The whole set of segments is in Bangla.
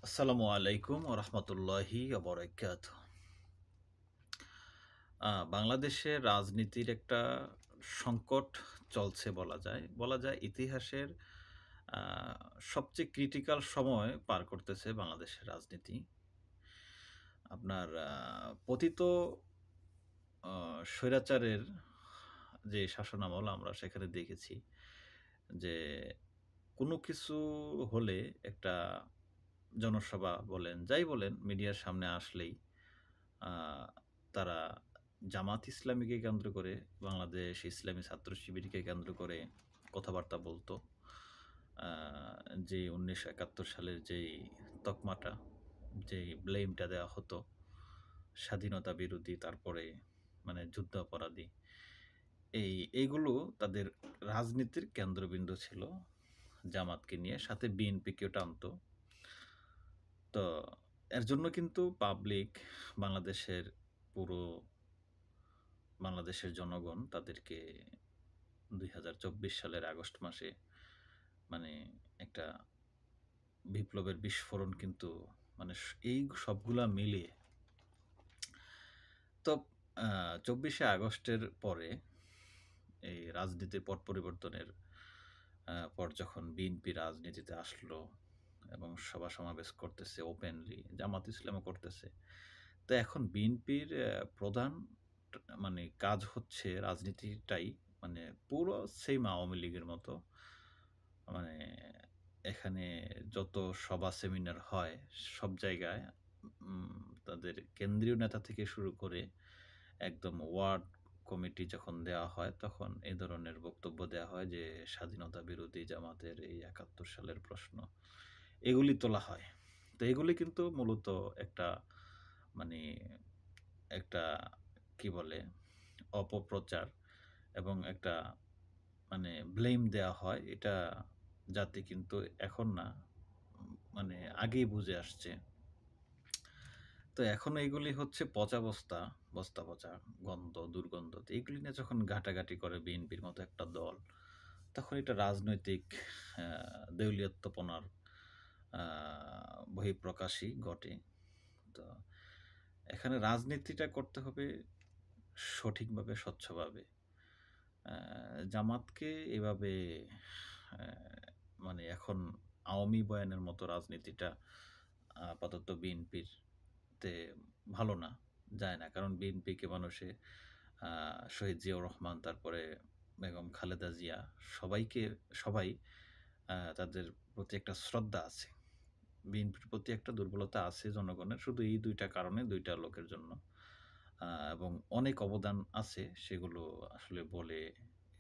আসসালামু আলাইকুম ওরহমতুল্লাহি ওবরাকাতুহ। বাংলাদেশের রাজনীতির একটা সংকট চলছে বলা যায় ইতিহাসের আ সবচেয়ে ক্রিটিক্যাল সময় পার করতেছে বাংলাদেশের রাজনীতি। আপনার পতিত আ স্বৈরাচারের যে শাসনামল আমরা সেখানে দেখেছি যে কোনো কিছু হলে একটা জনসভা বলেন, যাই বলেন মিডিয়ার সামনে আসলেই আ তারা জামাত ইসলামীকে কেন্দ্র করে, বাংলাদেশ ইসলামী ছাত্র শিবিরকে কেন্দ্র করে কথাবার্তা বলত। আ যে ১৯৭১ সালের যেই তকমাটা, যেই ব্লেমটা দেওয়া হতো, স্বাধীনতা বিরোধী, তারপরে মানে যুদ্ধাপরাধী। এইগুলো তাদের রাজনীতির কেন্দ্রবিন্দু ছিল জামাতকে নিয়ে, সাথে বিএনপিকেও টানতো। তো এর জন্য কিন্তু পাবলিক বাংলাদেশের পুরো বাংলাদেশের জনগণ তাদেরকে ২০২৪ সালের আগস্ট মাসে মানে একটা বিপ্লবের বিস্ফোরণ কিন্তু মানে এই সবগুলা মিলিয়ে তো ২৪শে আগস্টের পরে এই রাজনীতির পট পরিবর্তনের পর যখন বিএনপি রাজনীতিতে আসলো এবং সভা সমাবেশ করতেছে ওপেনলি, জামাত ইসলামও করতেছে। তো এখন বিএনপির প্রধান মানে কাজ হচ্ছে রাজনীতিটাই মানে পুরো সেম আওয়ামী লীগের মতো। মানে এখানে যত সভা সেমিনার হয় সব জায়গায় তাদের কেন্দ্রীয় নেতা থেকে শুরু করে একদম ওয়ার্ড কমিটি যখন দেওয়া হয় তখন এই ধরনের বক্তব্য দেওয়া হয় যে স্বাধীনতা বিরোধী জামাতের এই ৭১ সালের প্রশ্ন এগুলি তোলা হয়। তো এগুলি কিন্তু মূলত একটা মানে একটা কি বলে অপপ্রচার এবং একটা মানে ব্লেম দেওয়া হয়। এটা জাতি কিন্তু এখন না মানে আগেই বুঝে আসছে। তো এখন এইগুলি হচ্ছে পচা বস্তা, বস্তা পচা, গন্ধ, দুর্গন্ধ। তো এইগুলি নিয়ে যখন ঘাটাঘাটি করে বিএনপির মতো একটা দল, তখন এটা রাজনৈতিক আ দেউলিয়ত্বপনার আ বহিঃপ্রকাশই ঘটে। তো এখানে রাজনীতিটা করতে হবে সঠিকভাবে, স্বচ্ছভাবে। আ জামাতকে এভাবে অ্যা মানে এখন আওয়ামী বয়ানের মতো রাজনীতিটা আপাতত বিএনপির তে ভালো না, যায় না। কারণ বিএনপিকে মানুষে আ শহীদ জিয়াউর রহমান, তারপরে বেগম খালেদা জিয়া সবাই তাদের প্রতি একটা শ্রদ্ধা আছে। বিএনপির প্রতি একটা দুর্বলতা আছে জনগণের শুধু এই ২ টা কারণে, ২ টা লোকের জন্য। এবং অনেক অবদান আছে সেগুলো আসলে বলে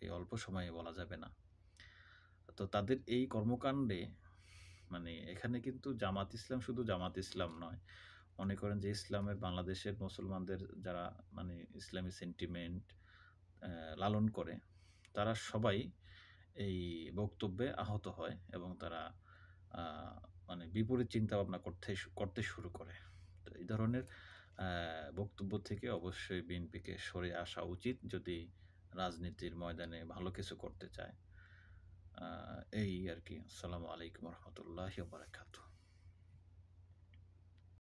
এই অল্প সময়ে বলা যাবে না। তো তাদের এই কর্মকাণ্ডে মানে এখানে কিন্তু জামাত ইসলাম শুধু জামাত ইসলাম নয়। মনে করেন যে ইসলামের বাংলাদেশের মুসলমানদের যারা মানে ইসলামী সেন্টিমেন্ট লালন করে, তারা সবাই এই বক্তব্যে আহত হয় এবং তারা আ মানে বিপরীত চিন্তাভাবনা করতে শুরু করে। তো এই ধরনের আ বক্তব্য থেকে অবশ্যই বিএনপিকে সরে আসা উচিত যদি রাজনীতির ময়দানে ভালো কিছু করতে চায়। এই আরকি। আসসালামু আলাইকুম ওরহমতুল্লাহি ওয়া বারাকাতুহু।